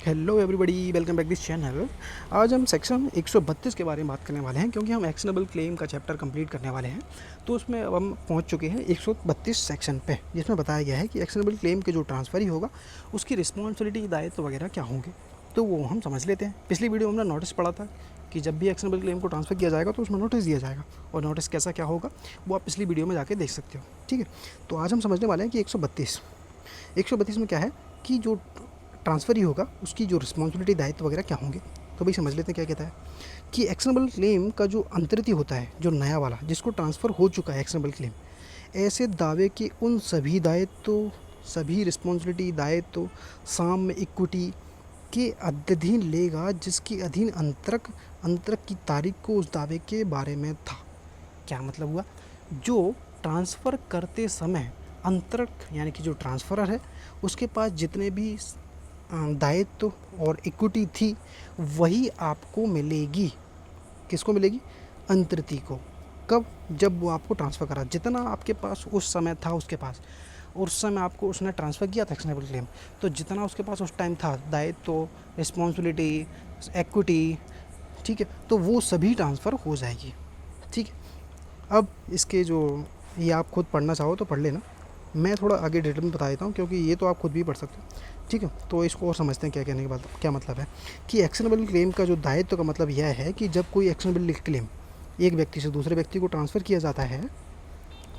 Hello everybody, welcome back this channel. आज हम section 132 के बारे में बात करने वाले हैं क्योंकि हम एक्शनेबल क्लेम का चैप्टर कंप्लीट करने वाले हैं। तो उसमें अब हम पहुंच चुके हैं 132 सेक्शन पे, जिसमें बताया गया है कि एक्शनेबल क्लेम के जो ट्रांसफर ही होगा उसकी रिस्पॉन्सिबिलिटी, दायित्व वगैरह क्या होंगे। तो वो हम समझ लेते हैं। पिछली वीडियो में हमने नोटिस पढ़ा था कि जब भी एक्शनेबल क्लेम को ट्रांसफ़र किया जाएगा तो उसमें नोटिस दिया जाएगा, और नोटिस कैसा क्या होगा वो आप पिछली वीडियो में जाके देख सकते हो। ठीक है, तो आज हम समझने वाले हैं कि 132 में क्या है कि जो ट्रांसफ़र ही होगा उसकी जो रिस्पॉन्सिबिलिटी, दायित्व वगैरह क्या होंगे। तो भाई समझ लेते हैं क्या कहता है कि एक्शनेबल क्लेम का जो अंतरित होता है, जो नया वाला जिसको ट्रांसफ़र हो चुका है एक्शनेबल क्लेम, ऐसे दावे के उन सभी दायित्व, सभी रिस्पॉन्सिबिलिटी, दायित्व साम्य इक्विटी के अधीन लेगा जिसके अधीन अंतरक की तारीख को उस दावे के बारे में था। क्या मतलब हुआ? जो ट्रांसफ़र करते समय अंतरक यानी कि जो ट्रांसफ़रर है उसके पास जितने भी दायित्व और इक्विटी थी वही आपको मिलेगी। किसको मिलेगी? अंतरिती को। कब? जब वो आपको ट्रांसफ़र करा, जितना आपके पास उस समय था उसके पास, उस समय आपको उसने ट्रांसफ़र किया था एक्शनेबल क्लेम, तो जितना उसके पास उस टाइम था दायित्व, रिस्पॉन्सिबिलिटी, इक्विटी, ठीक है, तो वो सभी ट्रांसफ़र हो जाएगी। ठीक है, अब इसके जो ये आप खुद पढ़ना चाहो तो पढ़ लेना, मैं थोड़ा आगे डिटेल में बता देता हूँ क्योंकि ये तो आप खुद भी पढ़ सकते हो। ठीक है, तो इसको और समझते हैं क्या कहने के बाद क्या मतलब है कि एक्शनेबल क्लेम का जो दायित्व का मतलब यह है कि जब कोई एक्शनेबल क्लेम एक व्यक्ति से दूसरे व्यक्ति को ट्रांसफ़र किया जाता है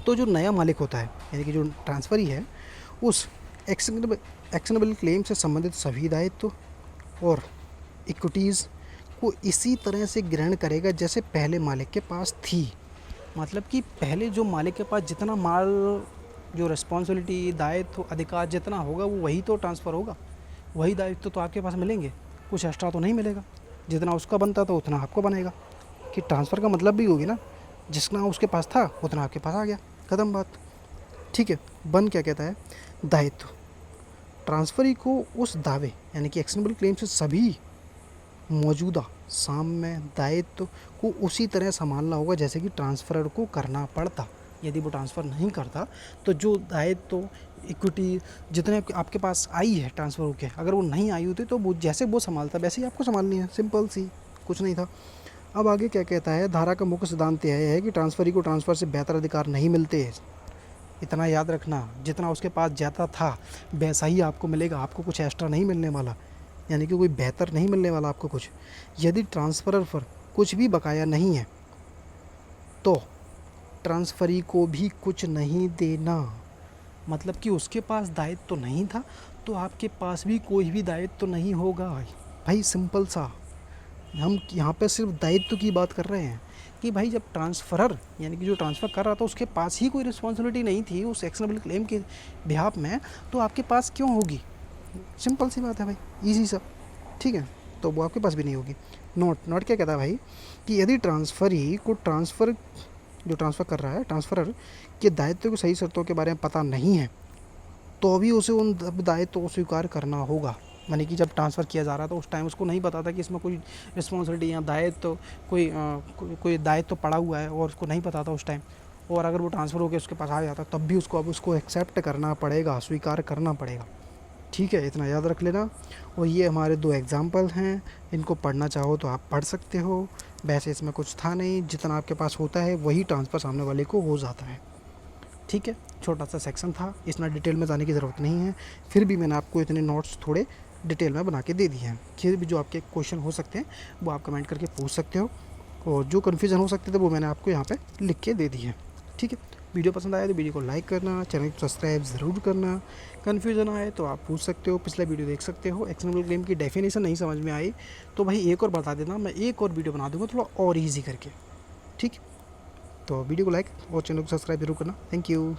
तो जो नया मालिक होता है यानी कि जो ट्रांसफ़री है उस एक्शनेबल क्लेम से संबंधित सभी दायित्व और इक्विटीज़ को इसी तरह से ग्रहण करेगा जैसे पहले मालिक के पास थी। मतलब कि पहले जो मालिक के पास जितना माल, जो रिस्पॉन्सिबिलिटी, दायित्व, अधिकार जितना होगा वो वही तो ट्रांसफ़र होगा, वही दायित्व तो आपके पास मिलेंगे, कुछ एक्स्ट्रा तो नहीं मिलेगा। जितना उसका बनता था उतना आपको बनेगा। कि ट्रांसफ़र का मतलब भी होगी ना, जितना उसके पास था उतना आपके पास आ गया, ख़त्म बात। ठीक है, बन क्या कहता है? दायित्व। ट्रांसफ़री को उस दावे यानी कि एक्शनेबल क्लेम से सभी मौजूदा साम्य दायित्व को उसी तरह संभालना होगा जैसे कि ट्रांसफ़रर को करना पड़ता। यदि वो ट्रांसफ़र नहीं करता तो जो दायित्व, इक्विटी जितने आपके पास आई है ट्रांसफ़र होके, अगर वो नहीं आई होती तो वो जैसे वो संभालता वैसे ही आपको संभालनी है। सिंपल सी, कुछ नहीं था। अब आगे क्या कहता है? धारा का मुख्य सिद्धांत यह है कि ट्रांसफ़री को ट्रांसफ़र से बेहतर अधिकार नहीं मिलते। इतना याद रखना, जितना उसके पास जाता था वैसा ही आपको मिलेगा, आपको कुछ एक्स्ट्रा नहीं मिलने वाला, यानी कि कोई बेहतर नहीं मिलने वाला आपको कुछ। यदि ट्रांसफ़रर पर कुछ भी बकाया नहीं है तो ट्रांसफ़री को भी कुछ नहीं देना। मतलब कि उसके पास दायित्व तो नहीं था तो आपके पास भी कोई भी दायित्व तो नहीं होगा। भाई सिंपल सा, हम यहाँ पे सिर्फ दायित्व की बात कर रहे हैं कि भाई जब ट्रांसफ़रर यानी कि जो ट्रांसफ़र कर रहा था उसके पास ही कोई रिस्पॉन्सिबिलिटी नहीं थी उस एक्शनेबल क्लेम के बिहाफ में, तो आपके पास क्यों होगी? सिंपल सी बात है भाई, इजी सा। ठीक है, तो वो आपके पास भी नहीं होगी। नोट क्या कहता है भाई कि यदि ट्रांसफ़री को जो ट्रांसफ़र कर रहा है, ट्रांसफ़रर के दायित्व की सही शर्तों के बारे में पता नहीं है तो भी उसे उन दायित्व को स्वीकार करना होगा। यानी कि जब ट्रांसफ़र किया जा रहा था उस टाइम उसको नहीं पता था कि इसमें कोई रिस्पॉन्सिबिलिटी या दायित्व, कोई दायित्व पड़ा हुआ है और उसको नहीं पता था उस टाइम, और अगर वो ट्रांसफ़र होकर उसके पास आ जाता तब भी उसको अब उसको एक्सेप्ट करना पड़ेगा, स्वीकार करना पड़ेगा। ठीक है, इतना याद रख लेना। और ये हमारे 2 एग्ज़ाम्पल हैं, इनको पढ़ना चाहो तो आप पढ़ सकते हो। वैसे इसमें कुछ था नहीं, जितना आपके पास होता है वही ट्रांसफ़र सामने वाले को हो जाता है। ठीक है, छोटा सा सेक्शन था, इतना डिटेल में जाने की ज़रूरत नहीं है, फिर भी मैंने आपको इतने नोट्स थोड़े डिटेल में बना के दे दिए हैं। फिर भी जो आपके क्वेश्चन हो सकते हैं वो आप कमेंट करके पूछ सकते हो, और जो कन्फ्यूज़न हो सकते थे वो मैंने आपको यहाँ पे लिख के दे दी है। ठीक है, वीडियो पसंद आया तो वीडियो को लाइक करना, चैनल को सब्सक्राइब ज़रूर करना। कन्फ्यूज़न आए तो आप पूछ सकते हो, पिछला वीडियो देख सकते हो। एक्शनेबल क्लेम की डेफिनेशन नहीं समझ में आई तो भाई एक और बता देना, मैं एक और वीडियो बना दूँगा थोड़ा और ईजी करके। ठीक, तो वीडियो को लाइक और चैनल को सब्सक्राइब जरूर करना। Thank you.